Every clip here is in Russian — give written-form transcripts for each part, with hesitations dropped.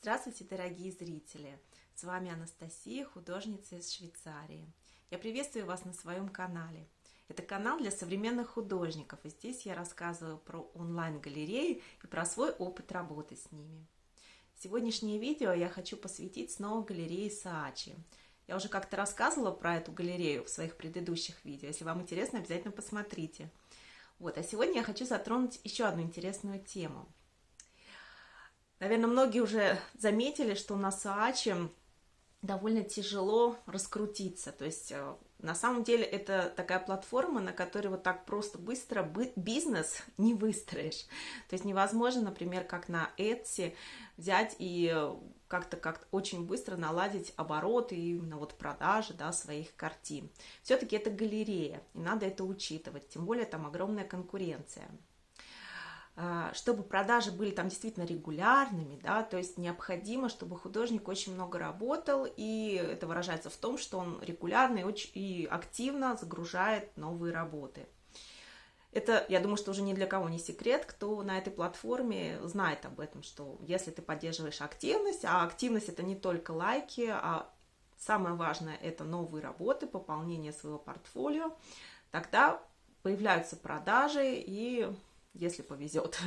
Здравствуйте, дорогие зрители! С вами Анастасия, художница из Швейцарии. Я приветствую вас на своем канале. Это канал для современных художников, и здесь я рассказываю про онлайн-галереи и про свой опыт работы с ними. Сегодняшнее видео я хочу посвятить снова галерее Саачи. Я уже как-то рассказывала про эту галерею в своих предыдущих видео. Если вам интересно, обязательно посмотрите. А сегодня я хочу затронуть еще одну интересную тему. Наверное, многие уже заметили, что на Саачи довольно тяжело раскрутиться. То есть, на самом деле, это такая платформа, на которой вот так просто быстро бизнес не выстроишь. То есть, невозможно, например, как на Etsy, взять и как-то очень быстро наладить обороты и именно продажи, своих картин. Все-таки это галерея, и надо это учитывать. Тем более, там огромная конкуренция. Чтобы продажи были там действительно регулярными, то есть необходимо, чтобы художник очень много работал, и это выражается в том, что он регулярно и активно загружает новые работы. Это, я думаю, что уже ни для кого не секрет, кто на этой платформе знает об этом, что если ты поддерживаешь активность, а активность это не только лайки, а самое важное это новые работы, пополнение своего портфолио, тогда появляются продажи и... Если повезет,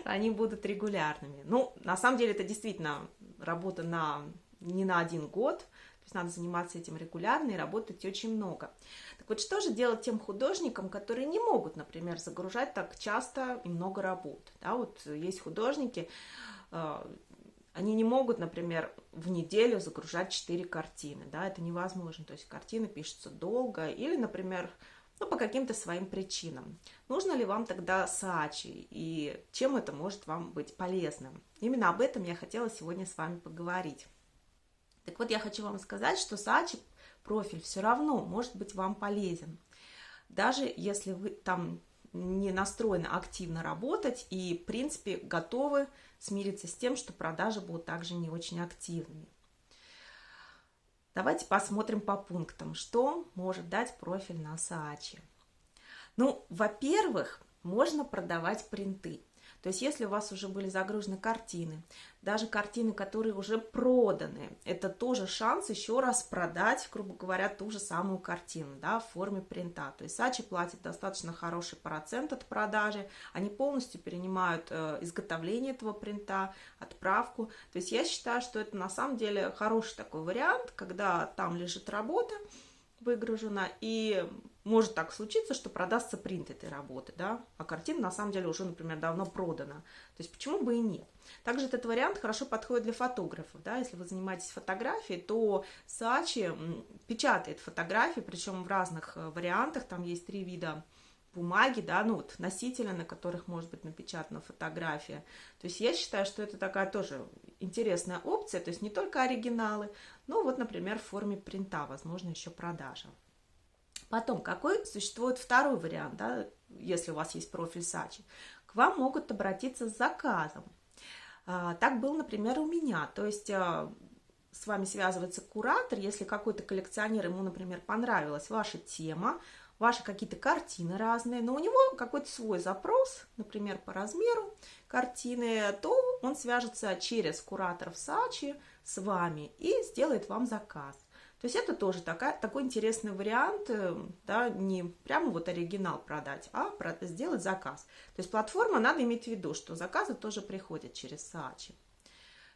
они будут регулярными. На самом деле, это действительно работа не на один год. То есть надо заниматься этим регулярно и работать очень много. Так вот, что же делать тем художникам, которые не могут, например, загружать так часто и много работ? Есть художники, они не могут, например, в неделю загружать 4 картины. Это невозможно. То есть картины пишутся долго. Или, например... по каким-то своим причинам. Нужно ли вам тогда Саачи и чем это может вам быть полезным? Именно об этом я хотела сегодня с вами поговорить. Так вот, я хочу вам сказать, что Саачи профиль все равно может быть вам полезен. Даже если вы там не настроены активно работать и, в принципе, готовы смириться с тем, что продажи будут также не очень активными. Давайте посмотрим по пунктам, что может дать профиль на Саачи. Во-первых, можно продавать принты. То есть, если у вас уже были загружены картины, даже картины, которые уже проданы, это тоже шанс еще раз продать, грубо говоря, ту же самую картину, в форме принта. То есть, Саачи платит достаточно хороший процент от продажи, они полностью перенимают изготовление этого принта, отправку. То есть, я считаю, что это на самом деле хороший такой вариант, когда там лежит работа, выгружена, и может так случиться, что продастся принт этой работы, а картина на самом деле уже, например, давно продана. То есть почему бы и нет? Также этот вариант хорошо подходит для фотографов, если вы занимаетесь фотографией, то Саачи печатает фотографии, причем в разных вариантах, там есть 3 вида бумаги, носители, на которых может быть напечатана фотография. То есть я считаю, что это такая тоже интересная опция, то есть не только оригиналы, но например, в форме принта, возможно, еще продажа. Потом, какой существует второй вариант, если у вас есть профиль Саачи? К вам могут обратиться с заказом. Так было, например, у меня. То есть с вами связывается куратор, если какой-то коллекционер, ему, например, понравилась ваша тема, ваши какие-то картины разные, но у него какой-то свой запрос, например, по размеру картины, то он свяжется через кураторов Саачи с вами и сделает вам заказ. То есть это тоже такой интересный вариант, не прямо оригинал продать, а сделать заказ. То есть платформа, надо иметь в виду, что заказы тоже приходят через Саачи,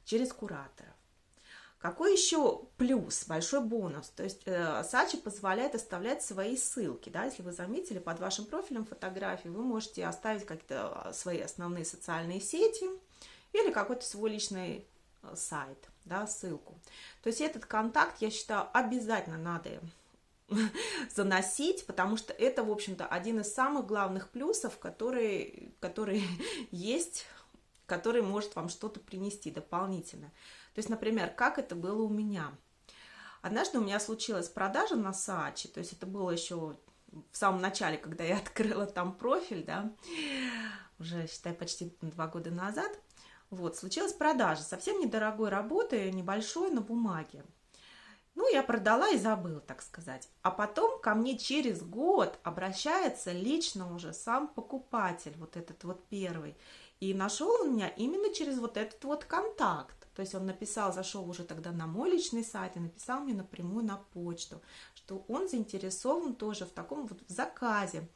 через кураторов. Какой еще плюс, большой бонус? То есть Саачи позволяет оставлять свои ссылки. Если вы заметили, под вашим профилем фотографии вы можете оставить какие-то свои основные социальные сети или какой-то свой личный сайт, ссылку. То есть этот контакт, я считаю, обязательно надо заносить, потому что это, в общем-то, один из самых главных плюсов, который есть, который может вам что-то принести дополнительно. То есть, например, как это было у меня. Однажды у меня случилась продажа на Саачи, то есть это было еще в самом начале, когда я открыла там профиль, уже, считай, почти 2 года назад. Случилась продажа совсем недорогой работы, небольшой, на бумаге. Я продала и забыла, так сказать. А потом ко мне через год обращается лично уже сам покупатель, этот первый. И нашел он меня именно через вот этот вот контакт. То есть он написал, зашел уже тогда на мой личный сайт и написал мне напрямую на почту, что он заинтересован тоже в таком вот в заказе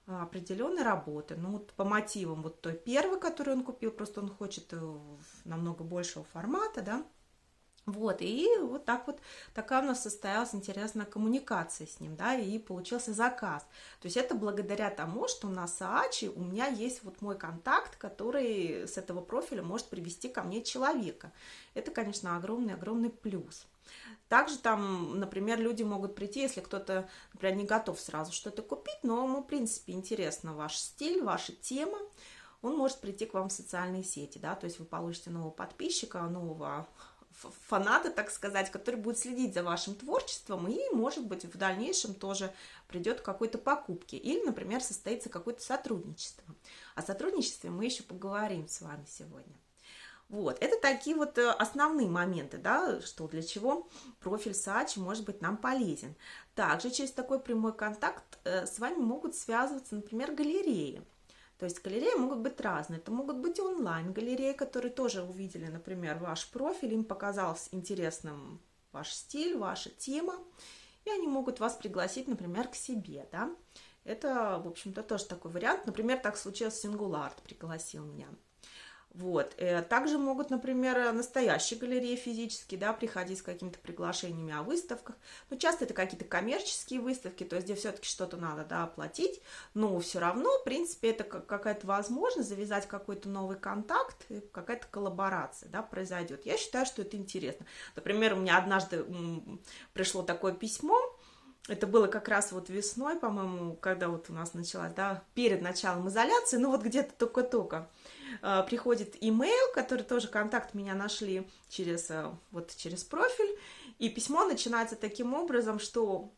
определенной работы. Ну вот по мотивам вот той первой, которую он купил, просто он хочет намного большего формата, да. Вот, и вот так вот, такая у нас состоялась интересная коммуникация с ним, да, и получился заказ. То есть это благодаря тому, что на Saatchi у меня есть вот мой контакт, который с этого профиля может привести ко мне человека. Это, конечно, огромный-огромный плюс. Также там, например, люди могут прийти, если кто-то, например, не готов сразу что-то купить, но ему, в принципе, интересно ваш стиль, ваша тема, он может прийти к вам в социальные сети, да, то есть вы получите нового подписчика, нового фаната, так сказать, который будет следить за вашим творчеством и, может быть, в дальнейшем тоже придет к какой-то покупке или, например, состоится какое-то сотрудничество. О сотрудничестве мы еще поговорим с вами сегодня. Вот, это такие вот основные моменты, да, что для чего профиль Saatchi может быть нам полезен. Также через такой прямой контакт с вами могут связываться, например, галереи. То есть галереи могут быть разные. Это могут быть онлайн-галереи, которые тоже увидели, например, ваш профиль, им показался интересным ваш стиль, ваша тема, и они могут вас пригласить, например, к себе, да. Это, в общем-то, тоже такой вариант. Например, так случилось, Singular пригласил меня. Вот. Также могут, например, настоящие галереи физические, да, приходить с какими-то приглашениями о выставках. Но часто это какие-то коммерческие выставки, то есть где все-таки что-то надо, да, оплатить, но все равно, в принципе, это какая-то возможность завязать какой-то новый контакт, какая-то коллаборация, да, произойдет. Я считаю, что это интересно. Например, у меня однажды пришло такое письмо. Это было как раз вот весной, по-моему, когда вот у нас началась, да, перед началом изоляции, ну вот где-то только-только приходит имейл, который тоже контакт меня нашли через профиль, и письмо начинается таким образом, что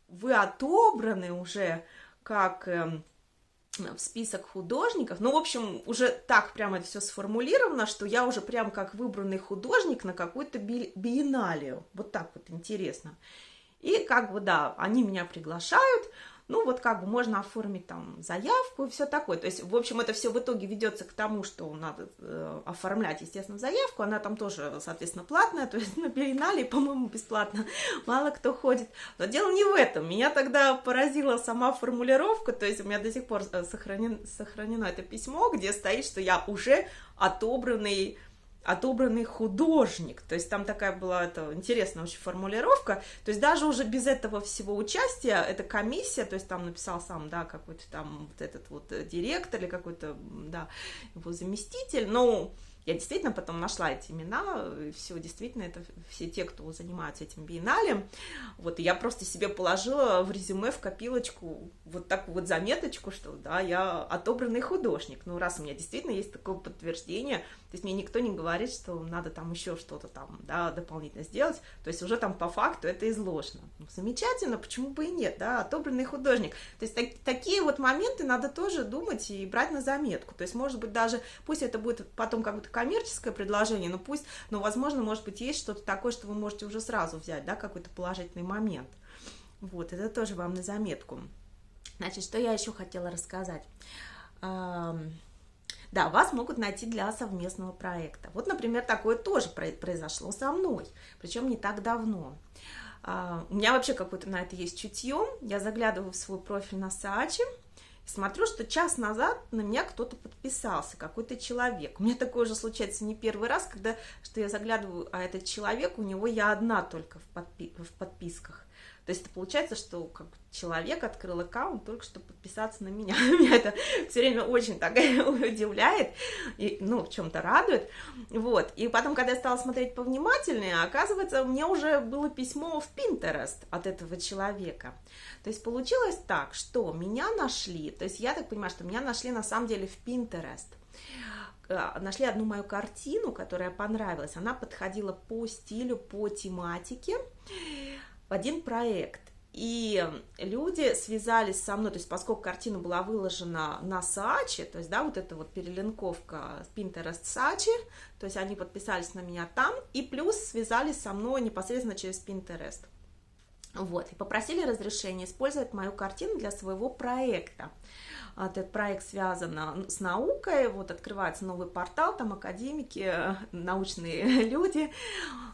вы отобраны уже как в список художников, ну, в общем, уже так прямо это все сформулировано, что я уже прям как выбранный художник на какую-то биеннале, вот так вот интересно. И как бы, да, они меня приглашают, ну, вот как бы можно оформить там заявку и все такое. То есть, в общем, это все в итоге ведется к тому, что надо оформлять, естественно, заявку. Она там тоже, соответственно, платная, то есть на биеннале, по-моему, бесплатно. Мало кто ходит. Но дело не в этом. Меня тогда поразила сама формулировка, то есть у меня до сих пор сохранено это письмо, где стоит, что я уже отобранный художник, то есть там такая была интересная очень формулировка, то есть даже уже без этого всего участия, эта комиссия, то есть там написал сам, да, какой-то там вот этот вот директор или какой-то, да, его заместитель, но я действительно потом нашла эти имена, и все, действительно, это все те, кто занимаются этим биеннале. Вот, и я просто себе положила в резюме, в копилочку вот такую вот заметочку, что, да, я отобранный художник. Ну, раз у меня действительно есть такое подтверждение, то есть мне никто не говорит, что надо там еще что-то там, да, дополнительно сделать, то есть уже там по факту это изложено. Ну, замечательно, почему бы и нет, да, отобранный художник. То есть такие вот моменты надо тоже думать и брать на заметку. То есть, может быть, даже, пусть это будет потом как-то коммерческое предложение, но, возможно, может быть, есть что-то такое, что вы можете уже сразу взять, да, какой-то положительный момент. Вот, это тоже вам на заметку. Значит, что я еще хотела рассказать? Да, вас могут найти для совместного проекта. Вот, например, такое тоже произошло со мной, причем не так давно. У меня вообще какое-то на это есть чутье. Я заглядываю в свой профиль на Saatchi, смотрю, что час назад на меня кто-то подписался, какой-то человек. У меня такое же случается не первый раз, что я заглядываю, а этот человек, у него я одна только в подписках. То есть это получается, что как человек открыл аккаунт только чтобы подписаться на меня. Меня это все время очень так удивляет, и, ну, в чем-то радует. Вот. И потом, когда я стала смотреть повнимательнее, оказывается, мне уже было письмо в Pinterest от этого человека. То есть получилось так, что меня нашли, то есть я так понимаю, что меня нашли на самом деле в Pinterest. Нашли одну мою картину, которая понравилась. Она подходила по стилю, по тематике в один проект. И люди связались со мной, то есть поскольку картина была выложена на Saatchi, то есть, да, вот эта вот перелинковка Pinterest Saatchi, то есть они подписались на меня там, и плюс связались со мной непосредственно через Pinterest. Вот, и попросили разрешения использовать мою картину для своего проекта. Этот проект связан с наукой, вот открывается новый портал, там академики, научные люди,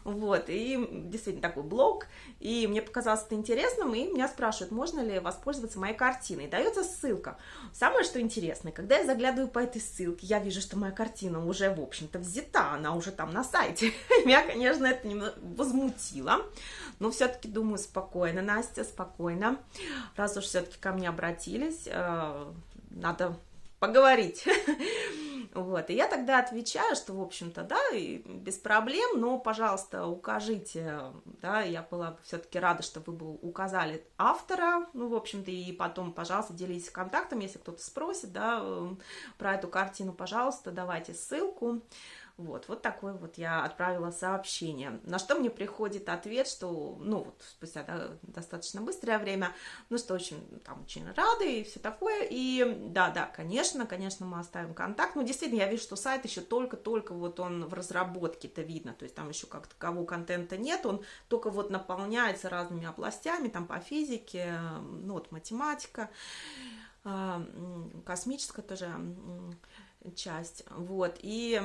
вот, и действительно такой блог, и мне показалось это интересным, и меня спрашивают, можно ли воспользоваться моей картиной, дается ссылка. Самое, что интересное, когда я заглядываю по этой ссылке, я вижу, что моя картина уже, в общем-то, взята, она уже там на сайте, меня, конечно, это немного возмутило, но все-таки думаю, спокойно, Настя, спокойно, раз уж все-таки ко мне обратились, надо поговорить. Вот, и я тогда отвечаю, что, в общем-то, да, и без проблем, но, пожалуйста, укажите, да, я была все-таки рада, что вы бы указали автора, ну, в общем-то, и потом, пожалуйста, делитесь контактом, если кто-то спросит, да, про эту картину, пожалуйста, давайте ссылку. Вот такое вот я отправила сообщение, на что мне приходит ответ, что, ну, вот спустя достаточно быстрое время, ну, что очень рады и все такое, и да, конечно, мы оставим контакт, но действительно я вижу, что сайт еще только вот он в разработке, это видно, то есть там еще как такового контента нет, он только вот наполняется разными областями, там по физике, ну, вот математика, космическая тоже часть, вот, и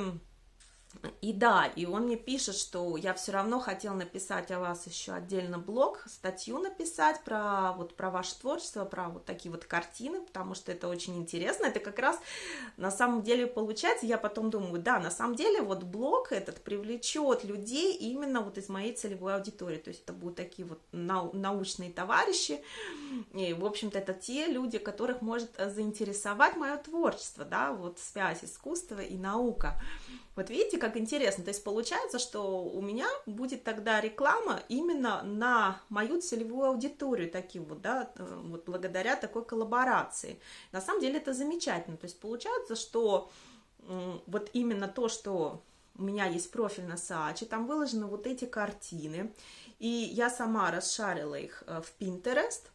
да, и он мне пишет, что я все равно хотел написать о вас еще отдельно блог, статью написать про ваше творчество, про вот такие вот картины, потому что это очень интересно. Это как раз на самом деле получается, я потом думаю, да, на самом деле вот блог этот привлечет людей именно вот из моей целевой аудитории. То есть это будут такие вот научные товарищи, и, в общем-то, это те люди, которых может заинтересовать мое творчество, да, вот связь искусства и наука. Вот видите, как интересно, то есть получается, что у меня будет тогда реклама именно на мою целевую аудиторию, таким вот, да, вот благодаря такой коллаборации. На самом деле это замечательно, то есть получается, что вот именно то, что у меня есть профиль на Saatchi, там выложены вот эти картины, и я сама расшарила их в Pinterest,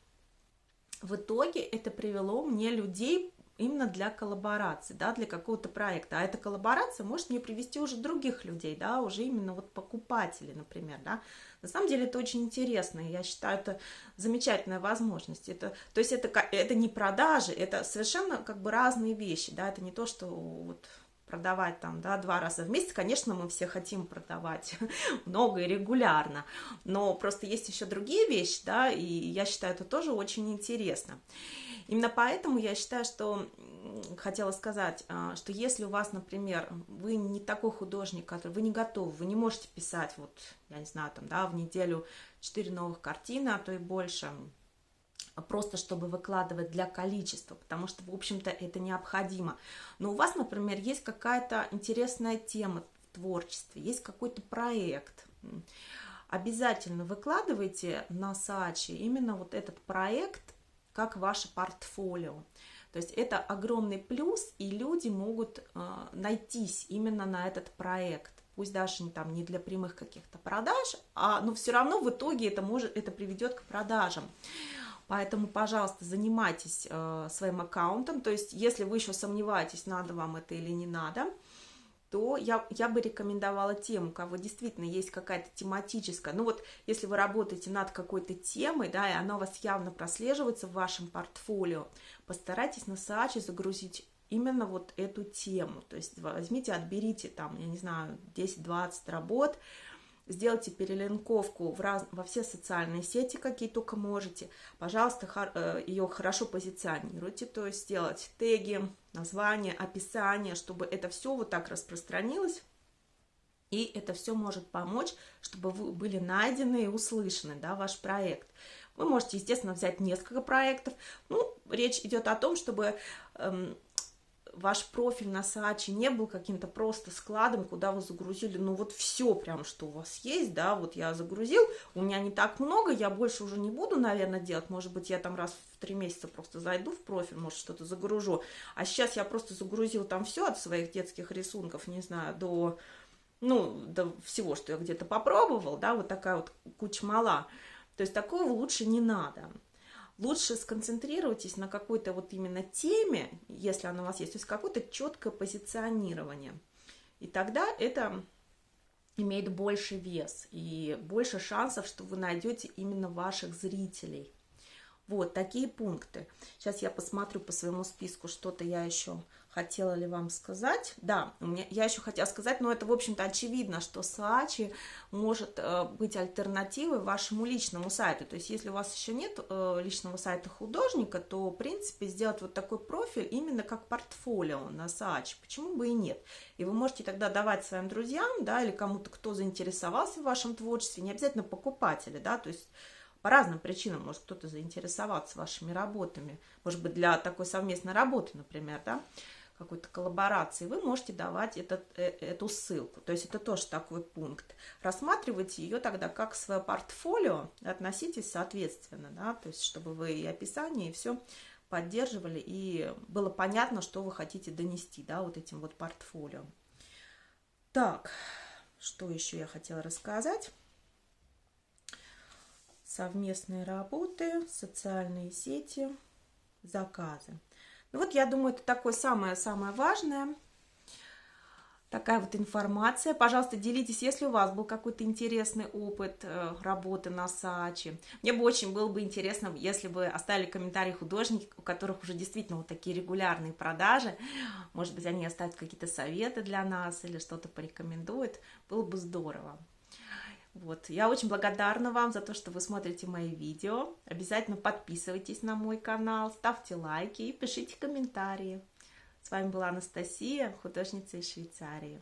в итоге это привело мне людей именно для коллаборации, да, для какого-то проекта, а эта коллаборация может мне привести уже других людей, да, уже именно вот покупателей, например, да, на самом деле это очень интересно, я считаю, это замечательная возможность, то есть это не продажи, это совершенно как бы разные вещи, да, это не то, что вот продавать там, да, 2 раза в месяц, конечно, мы все хотим продавать много и регулярно, но просто есть еще другие вещи, да, и я считаю, это тоже очень интересно. Именно поэтому я считаю, что хотела сказать, что если у вас, например, вы не такой художник, который вы не готовы, вы не можете писать, вот, я не знаю, там, да, в неделю 4 новых картины, а то и больше, просто чтобы выкладывать для количества, потому что, в общем-то, это необходимо. Но у вас, например, есть какая-то интересная тема в творчестве, есть какой-то проект, обязательно выкладывайте на Saatchi именно вот этот проект, как ваше портфолио. То есть это огромный плюс, и люди могут найтись именно на этот проект. Пусть даже там не для прямых каких-то продаж, но все равно в итоге это приведет к продажам. Поэтому, пожалуйста, занимайтесь своим аккаунтом. То есть если вы еще сомневаетесь, надо вам это или не надо, то я бы рекомендовала тем, у кого действительно есть какая-то тематическая, ну вот если вы работаете над какой-то темой, да, и она у вас явно прослеживается в вашем портфолио, постарайтесь на Saatchi загрузить именно вот эту тему, то есть возьмите, отберите там, я не знаю, 10-20 работ, сделайте перелинковку во все социальные сети, какие только можете. Пожалуйста, ее хорошо позиционируйте, то есть сделать теги, название, описание, чтобы это все вот так распространилось. И это все может помочь, чтобы вы были найдены и услышаны, да, ваш проект. Вы можете, естественно, взять несколько проектов. Ну, речь идет о том, чтобы ваш профиль на Saatchi не был каким-то просто складом, куда вы загрузили, ну вот все прям, что у вас есть, да, вот я загрузил, у меня не так много, я больше уже не буду, наверное, делать, может быть, я там раз в 3 месяца просто зайду в профиль, может, что-то загружу, а сейчас я просто загрузил там все от своих детских рисунков, не знаю, до всего, что я где-то попробовал, да, вот такая вот куча мала, то есть такого лучше не надо. Лучше сконцентрируйтесь на какой-то вот именно теме, если она у вас есть, то есть какое-то четкое позиционирование. И тогда это имеет больше вес и больше шансов, что вы найдете именно ваших зрителей. Вот такие пункты. Сейчас я посмотрю по своему списку, что-то я еще хотела ли вам сказать. Да, я еще хотела сказать, но это, в общем-то, очевидно, что Saatchi может быть альтернативой вашему личному сайту. То есть, если у вас еще нет личного сайта художника, то, в принципе, сделать вот такой профиль именно как портфолио на Saatchi. Почему бы и нет? И вы можете тогда давать своим друзьям, да, или кому-то, кто заинтересовался в вашем творчестве, не обязательно покупатели, да, то есть по разным причинам может кто-то заинтересоваться вашими работами, может быть, для такой совместной работы, например, да, какой-то коллаборации, вы можете давать эту ссылку. То есть это тоже такой пункт. Рассматривайте ее тогда как свое портфолио, относитесь соответственно, да, то есть чтобы вы и описание, и все поддерживали, и было понятно, что вы хотите донести, да, вот этим вот портфолио. Так, что еще я хотела рассказать? Совместные работы, социальные сети, заказы. Ну вот, я думаю, это такое самое-самое важное. Такая вот информация. Пожалуйста, делитесь, если у вас был какой-то интересный опыт работы на Saatchi. Мне бы очень было бы интересно, если бы оставили комментарии художники, у которых уже действительно вот такие регулярные продажи. Может быть, они оставят какие-то советы для нас или что-то порекомендуют. Было бы здорово. Вот. Я очень благодарна вам за то, что вы смотрите мои видео. Обязательно подписывайтесь на мой канал, ставьте лайки и пишите комментарии. С вами была Анастасия, художница из Швейцарии.